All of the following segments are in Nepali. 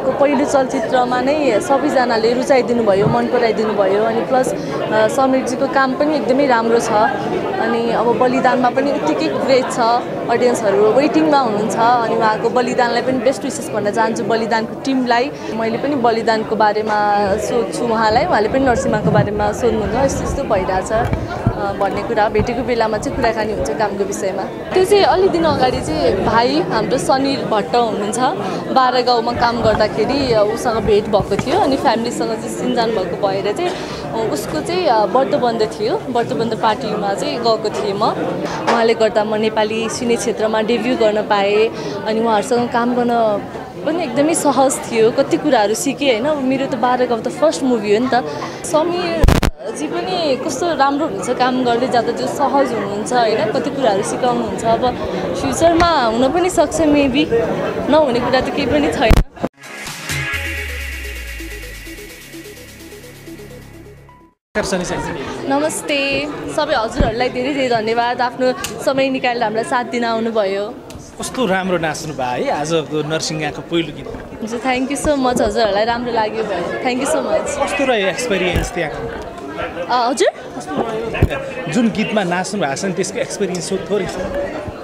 उहाँको पहिलो चलचित्रमा नै सबैजनाले रुचाइदिनु भयो, मन पराइदिनु भयो अनि प्लस समीरजीको काम पनि एकदमै राम्रो छ अनि अब बलिदानमा पनि उत्तिकै क्रेज छ, अडियन्सहरू वेटिङमा हुनुहुन्छ अनि उहाँको बलिदानलाई पनि बेस्ट विशेष भन्न चाहन्छु। बलिदानको टिमलाई मैले पनि बलिदानको बारेमा सोध्छु उहाँलाई, उहाँले पनि नरसिम्हाको बारेमा सोध्नुहुन्छ, यस्तो यस्तो भइरहेछ भन्ने कुरा भेटेको बेलामा चाहिँ कुराकानी हुन्छ कामको विषयमा। त्यो चाहिँ अलि दिन अगाडि चाहिँ भाइ हाम्रो सनिर भट्ट हुनुहुन्छ, 12 गाउँमा काम गर्दाखेरि उसँग भेट भएको थियो अनि फ्यामिलीसँग चाहिँ सिन्जान भएको भएर चाहिँ उसको चाहिँ व्रतबन्ध थियो, व्रतबन्ध पार्टीमा चाहिँ गएको थिएँ म। उहाँले गर्दा म नेपाली सिने क्षेत्रमा डेब्यू गर्न पाएँ अनि उहाँहरूसँग काम गर्न पनि एकदमै सहज थियो, कति कुराहरू सिकेँ होइन। मेरो त 12 गाउँ त फर्स्ट मुभी हो नि त। समीरजी पनि कस्तो राम्रो हुनुहुन्छ काम गर्दै जाँदा, जो सहज हुनुहुन्छ होइन, कति कुराहरू सिकाउनुहुन्छ। अब फ्युचरमा हुन पनि सक्छ, मेबी नहुने कुरा त केही पनि छैन। नमस्ते सबै हजुरहरूलाई धेरै धेरै धन्यवाद, आफ्नो समय निकालेर हामीलाई साथ दिन आउनुभयो। कस्तो राम्रो नाच्नु भयो है आजको नरसिंहको पहिलो गीत। हजुर थ्याङ्क यू सो मच, हजुरहरूलाई राम्रो लाग्यो भयो, थ्याङ्क यू सो मच। कस्तो रह्यो एक्सपिरियन्स त्यहाँको? हजुर जुन गीतमा नाच्नु भएको छ नि त्यसको एक्सपिरियन्स थोरै छ?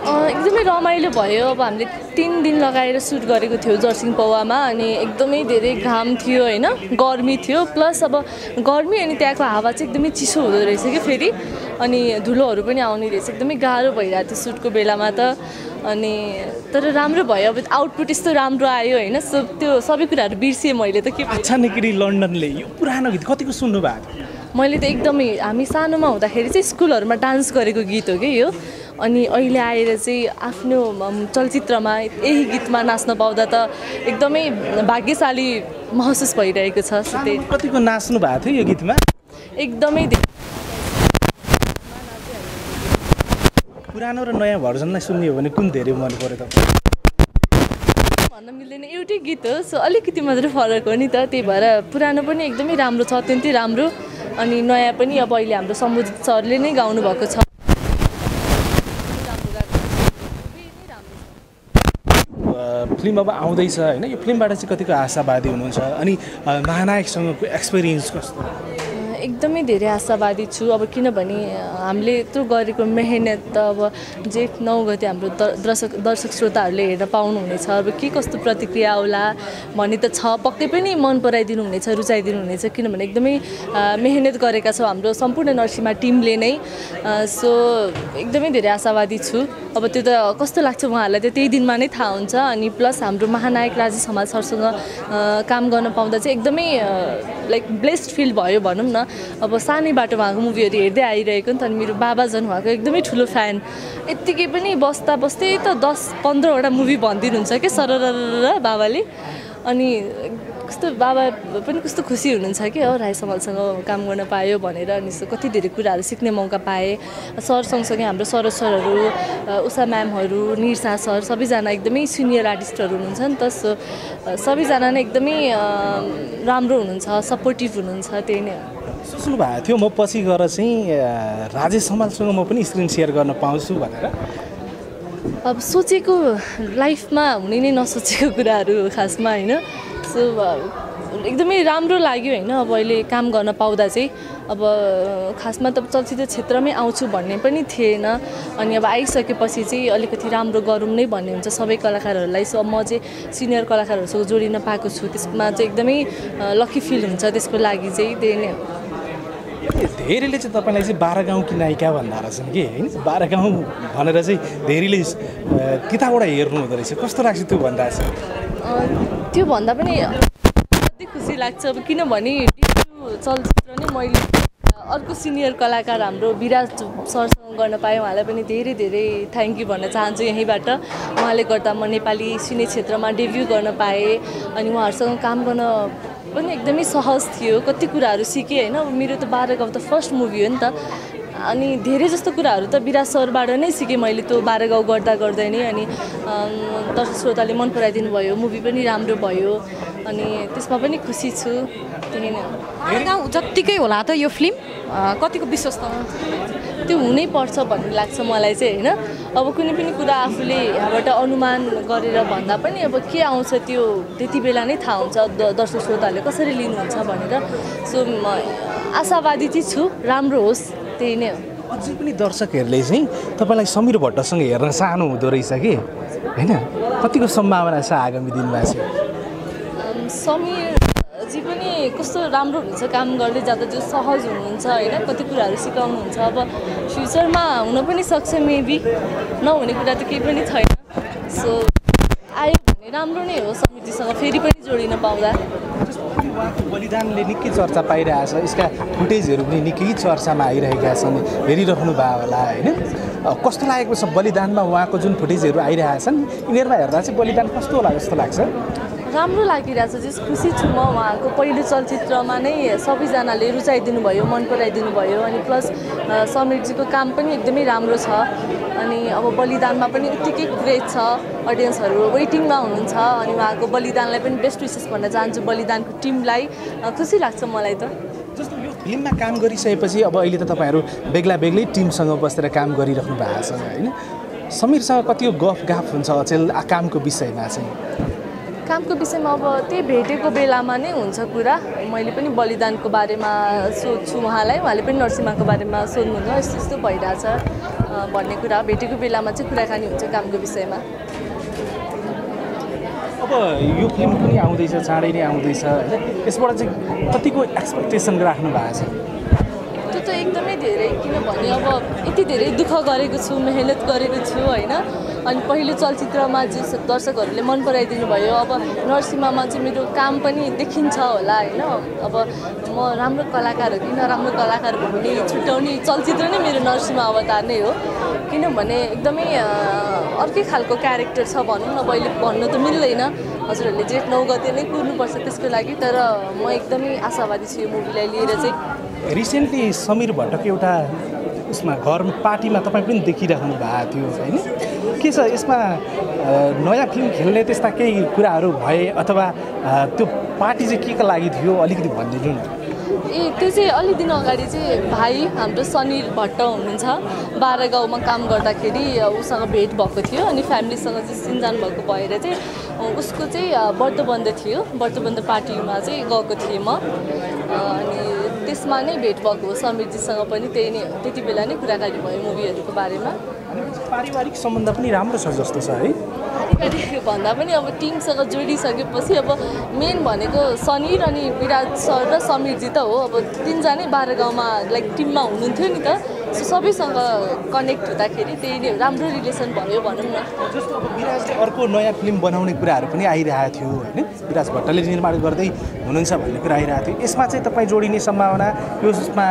एकदमै रमाइलो भयो। अब हामीले 3 दिन लगाएर सुट गरेको थियो जर्सिङ पौवामा अनि एकदमै धेरै घाम थियो होइन, गर्मी थियो, प्लस अब गर्मी अनि त्यहाँको हावा चाहिँ एकदमै चिसो हुँदो रहेछ कि फेरि अनि धुलोहरू पनि आउने रहेछ, एकदमै गाह्रो भइरहेको थियो सुटको बेलामा त। अनि तर राम्रो भयो, अब आउटपुट यस्तो राम्रो आयो होइन, त्यो सबै कुराहरू बिर्सेँ मैले त। के अच्छा निक्री लन्डनले यो पुरानो गीत कतिको सुन्नु भएको थियो? मैले त एकदमै, हामी सानोमा हुँदाखेरि चाहिँ स्कुलहरूमा डान्स गरेको गीत हो कि यो, अनि अहिले आएर चाहिँ आफ्नो चलचित्रमा यही गीतमा नाच्न पाउँदा त एकदमै भाग्यशाली महसुस भइरहेको छ। कतिको नाच्नु भएको थियो यो गीतमा? एकदमै पुरानो र नयाँ भर्जनलाई सुन्ने हो भने कुन धेरै मन पर्यो त? भन्न मिल्दैन, एउटै गीत हो, सो अलिकति मात्रै फरक हो नि त। त्यही भएर पुरानो पनि एकदमै राम्रो छ, अत्यन्तै राम्रो, अनि नयाँ पनि अब अहिले हाम्रो सम्बोधित सरले नै गाउनु भएको छ। फिल्म अब आउँदैछ होइन, यो फिल्मबाट चाहिँ कतिको आशावादी हुनुहुन्छ अनि महानायकसँगको एक्सपिरियन्स कस्तो? एकदमै धेरै आशावादी छु। अब किनभने हामीले यत्रो गरेको मेहनत त अब जेठ 9 गते हाम्रो दर्शक श्रोताहरूले हेर्न पाउनुहुनेछ। अब के कस्तो प्रतिक्रिया आउला भन्ने त छ, पक्कै पनि मन पराइदिनु हुनेछ, रुचाइदिनु हुनेछ, किनभने एकदमै मेहनत गरेका छौँ हाम्रो सम्पूर्ण नरसिम्हा टिमले नै। सो एकदमै धेरै आशावादी छु। अब त्यो त कस्तो लाग्छ उहाँहरूलाई त त्यही दिनमा नै थाहा हुन्छ। अनि प्लस हाम्रो महानायक राजेश हमाल सरसँग काम गर्न पाउँदा चाहिँ एकदमै लाइक ब्लेस्ड फिल भयो भनौँ न। अब सानैबाट उहाँको मुभीहरू हेर्दै आइरहेको नि त, अनि मेरो बाबा झन् उहाँको एकदमै ठुलो फ्यान। यत्तिकै पनि बस्दै त 10-15वटा मुभी भनिदिनुहुन्छ क्या सरर बाबाले, अनि कस्तो बाबा पनि कस्तो खुसी हुनुहुन्छ कि राय समालसँग काम गर्न पायो भनेर। अनि कति धेरै कुराहरू सिक्ने मौका पाएँ। सर सँगसँगै हाम्रो सरोज सरहरू, उषा म्यामहरू, निरसा सर, सबैजना एकदमै सिनियर आर्टिस्टहरू हुनुहुन्छ नि त। सो सबैजना नै एकदमै राम्रो हुनुहुन्छ, सपोर्टिभ हुनुहुन्छ, त्यही नै हो। सोच्नु भएको थियो म पछि गएर चाहिँ राजेश हमालसँग म पनि स्क्रिन सेयर गर्न पाउँछु भनेर? अब सोचेको लाइफमा हुने नै नसोचेको कुराहरू खासमा होइन। सो एकदमै राम्रो लाग्यो होइन, अब अहिले काम गर्न पाउँदा चाहिँ। अब खासमा त चलचित्र क्षेत्रमै आउँछु भन्ने पनि थिएन, अनि अब आइसकेपछि चाहिँ अलिकति राम्रो गरौँ नै भन्ने हुन्छ सबै कलाकारहरूलाई। सो म चाहिँ सिनियर कलाकारहरूसँग जोडिन पाएको छु, त्यसमा चाहिँ एकदमै लकी फिल हुन्छ, त्यसको लागि चाहिँ त्यही नै हो। धेरैले चाहिँ तपाईँलाई चाहिँ 12 गाउँकी नायिका भन्दा रहेछन् कि होइन, 12 गाउँ भनेर चाहिँ धेरैले त्यताबाट हेर्नु हुँदो रहेछ, कस्तो लाग्छ त्यो भन्दा चाहिँ? त्यो भन्दा पनि कति खुसी लाग्छ, अब किनभने चलचित्र नै मैले अर्को सिनियर कलाकार हाम्रो विराज सरसँग गर्न पाएँ। उहाँलाई पनि धेरै धेरै थ्याङ्क यू भन्न चाहन्छु यहीँबाट। उहाँले गर्दा म नेपाली सिने क्षेत्रमा डेब्यू गर्न पाएँ अनि उहाँहरूसँग काम गर्न पनि एकदमै सहज थियो, कति कुराहरू सिकेँ होइन। मेरो त 12 गाउँ त फर्स्ट मुभी हो नि त। अनि धेरै जस्तो कुराहरू त विराज सरबाट नै सिकेँ मैले त्यो 12 गाउँ गर्दा गर्दै नै अनि दर्शक श्रोताले मन पराइदिनु भयो मुभी पनि राम्रो भयो अनि त्यसमा पनि खुसी छु त्यही नै 12 गाउँ जत्तिकै होला त यो फिल्म कतिको विश्वस्त त्यो हुनै पर्छ भन्ने लाग्छ मलाई चाहिँ हैन अब कुनै पनि कुरा आफूले यहाँबाट अनुमान गरेर भन्दा पनि अब के आउँछ त्यो त्यति बेला नै थाहा हुन्छ दर्शक श्रोताले कसरी लिनुहुन्छ भनेर सो आशावादी चाहिँ छु राम्रो होस् त्यही नै हो अझै पनि दर्शकहरूले चाहिँ तपाईँलाई समीर भट्टसँग हेर्न चाहनु हुँदो रहेछ कि होइन कतिको सम्भावना छ आगामी दिनमा चाहिँ समीरजी पनि कस्तो राम्रो हुनुहुन्छ काम गर्दै जाँदा जो सहज हुनुहुन्छ होइन कति कुराहरू सिकाउनुहुन्छ अब फ्युचरमा हुन पनि सक्छ मेबी नहुने कुरा त केही पनि छैन सो आयो भने राम्रो नै हो समीरजीसँग फेरि पनि जोडिन पाउँदा उहाँको बलिदानले निकै चर्चा पाइरहेछ यसका फुटेजहरू पनि निकै चर्चामा आइरहेका छन् हेरिराख्नु भयो होला होइन कस्तो लागेको छ बलिदानमा उहाँको जुन फुटेजहरू आइरहेछन् यिनीहरूमा हेर्दा चाहिँ बलिदान कस्तो होला जस्तो लाग्छ राम्रो लागिरहेछ जस खुसी छु म उहाँको पहिलो चलचित्रमा नै सबैजनाले रुचाइदिनु भयो मन पराइदिनु भयो अनि प्लस समीरजीको काम पनि एकदमै राम्रो छ अनि अब बलिदानमा पनि उत्तिकै क्रेज छ अडियन्सहरू वेटिङमा हुनुहुन्छ अनि उहाँको बलिदानलाई पनि बेस्ट विसेस भन्न चाहन्छु बलिदानको टिमलाई खुसी लाग्छ मलाई त जस्तो यो फिल्ममा काम गरिसकेपछि अब अहिले त तपाईँहरू बेग्ला बेग्लै टिमसँग बसेर काम गरिराख्नु भएको छ होइन समीरसँग कतिको गफ हुन्छ अचेल कामको विषयमा चाहिँ कामको विषयमा अब त्यही भेटेको बेलामा नै हुन्छ कुरा मैले पनि बलिदानको बारेमा सोध्छु उहाँले पनि नरसिम्हाको बारेमा सोध्नुहुन्छ यस्तो यस्तो भइरहेछ भन्ने कुरा भेटेको बेलामा चाहिँ कुराकानी हुन्छ कामको विषयमा अब यो फिल्म पनि आउँदैछ चाँडै नै आउँदैछ यसबाट चाहिँ कतिको एक्सपेक्टेसन राख्नु भएको छ त्यो त एकदमै धेरै किनभने अब यति धेरै दुःख गरेको छु मेहनत गरेको छु होइन अनि पहिलो चलचित्रमा जो दर्शकहरूले मन पराइदिनु भयो अब नरसिम्हामा चाहिँ मेरो काम पनि देखिन्छ होला होइन अब म राम्रो कलाकार हो कि नराम्रो कलाकार भन्ने छुट्याउने चलचित्र नै मेरो नरसिम्हा अवतार नै हो किनभने एकदमै अर्कै खालको क्यारेक्टर छ भनौँ न अहिले भन्नु त मिल्दैन हजुरहरूले जेठ 9 गते नै कुर्नुपर्छ त्यसको लागि तर म एकदमै आशावादी छु यो मुभीलाई लिएर चाहिँ रिसेन्टली समीर भट्टको एउटा उसमा घर पार्टीमा तपाईँ पनि देखिराख्नु भएको थियो होइन के छ यसमा नयाँ फिल्म खेल्ने त्यस्ता केही कुराहरू भए अथवा त्यो पार्टी चाहिँ के को लागि थियो अलिकति भनिदिनु न त्यो चाहिँ अलि दिन अगाडि चाहिँ भाइ हाम्रो समीर भट्ट हुनुहुन्छ 12 गाउँमा काम गर्दाखेरि उसँग भेट भएको थियो अनि फ्यामिलीसँग चाहिँ सिन्जान भएको भएर चाहिँ उसको चाहिँ व्रतबन्ध थियो व्रतबन्ध पार्टीमा चाहिँ गएको थिएँ म अनि त्यसमा नै भेट भएको हो समीरजीसँग पनि त्यही नै त्यति बेला नै कुराकानी भयो मुभीहरूको बारेमा पारिवारिक सम्बन्ध पनि राम्रो छ जस्तो छ है पारिवारिक भन्दा पनि अब टिमसँग जोडिसकेपछि अब मेन भनेको सनीर अनि विराज सर र समीरजी त हो अब तिनजनै 12 गाउँमा लाइक टिममा हुनुहुन्थ्यो नि त सो सबैसँग कनेक्ट हुँदाखेरि त्यही नै राम्रो रिलेसन भयो भनौँ न जस्तो अब विराजले अर्को नयाँ फिल्म बनाउने कुराहरू पनि आइरहेको थियो होइन विराज भट्टले निर्माण गर्दै हुनुहुन्छ भन्ने कुरा आइरहेको थियो यसमा चाहिँ तपाईँ जोडिने सम्भावना यसमा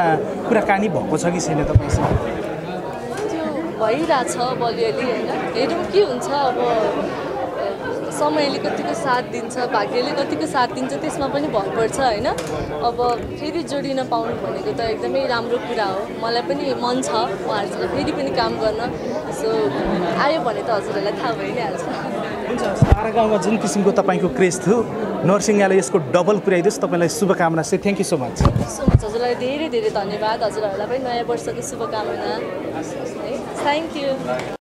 कुराकानी भएको छ कि छैन तपाईँसँग त्यो भइरहेछ अब अलिअलि होइन हेरौँ के हुन्छ अब समयले कतिको साथ दिन्छ भाग्यले कतिको साथ दिन्छ त्यसमा पनि भर पर्छ होइन अब फेरि जोडिन पाउनु भनेको त एकदमै राम्रो कुरा हो मलाई पनि मन छ उहाँहरूसँग फेरि पनि काम गर्न सो आयो भने त हजुरहरूलाई थाहा भइ नै हाल्छ हुन्छ 12 गाउँमा जुन किसिमको तपाईँको क्रेज थियो नरसिंहले यसको डबल पुर्याइदियोस् तपाईँलाई शुभकामना चाहिँ थ्याङ्क यू सो मच हजुरलाई धेरै धेरै धन्यवाद हजुरहरूलाई पनि नयाँ वर्षको शुभकामना थ्याङ्क यू